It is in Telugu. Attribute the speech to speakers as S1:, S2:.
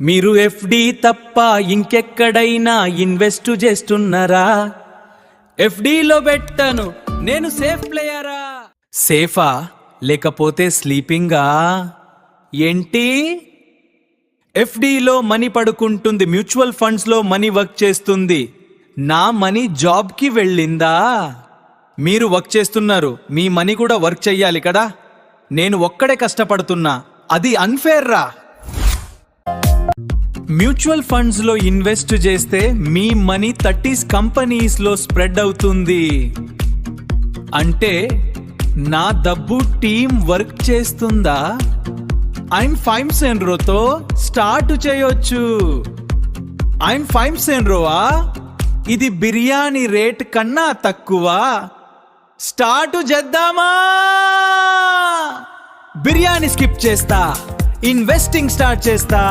S1: మీరు ఎఫ్డి తప్ప ఇంకెక్కడైనా ఇన్వెస్ట్ చేస్తున్నారా? ఎఫ్డిలో పెట్టను నేను సేఫ్ ప్లేయరా. సేఫా లేకపోతే స్లీపింగా? ఏంటి? ఎఫ్డిలో మనీ పడుకుంటుంది, మ్యూచువల్ ఫండ్స్ లో మనీ వర్క్ చేస్తుంది. నా మనీ జాబ్కి వెళ్ళిందా? మీరు వర్క్ చేస్తున్నారు, మీ మనీ కూడా వర్క్ చెయ్యాలి కదా. నేను ఒక్కడే కష్టపడుతున్నా, అది అన్ఫేర్ రా. మ్యూచువల్ ఫండ్స్ లో ఇన్వెస్ట్ చేస్తే మీ మనీ 30s కంపెనీస్ లో స్ప్రెడ్ అవుతుంది. అంటే నా డబ్బు టీం వర్క్ చేస్తుందా? ఐమ్ 5 సెంట్రోతో స్టార్ట్ చేయొచ్చు. ఐమ్ 5 సెంట్రోవా? ఇది బిర్యానీ రేట్ కన్నా తక్కువ. స్టార్ట్ చేద్దామా? బిర్యానీ స్కిప్ చేస్తా, ఇన్వెస్టింగ్ స్టార్ట్ చేస్తా.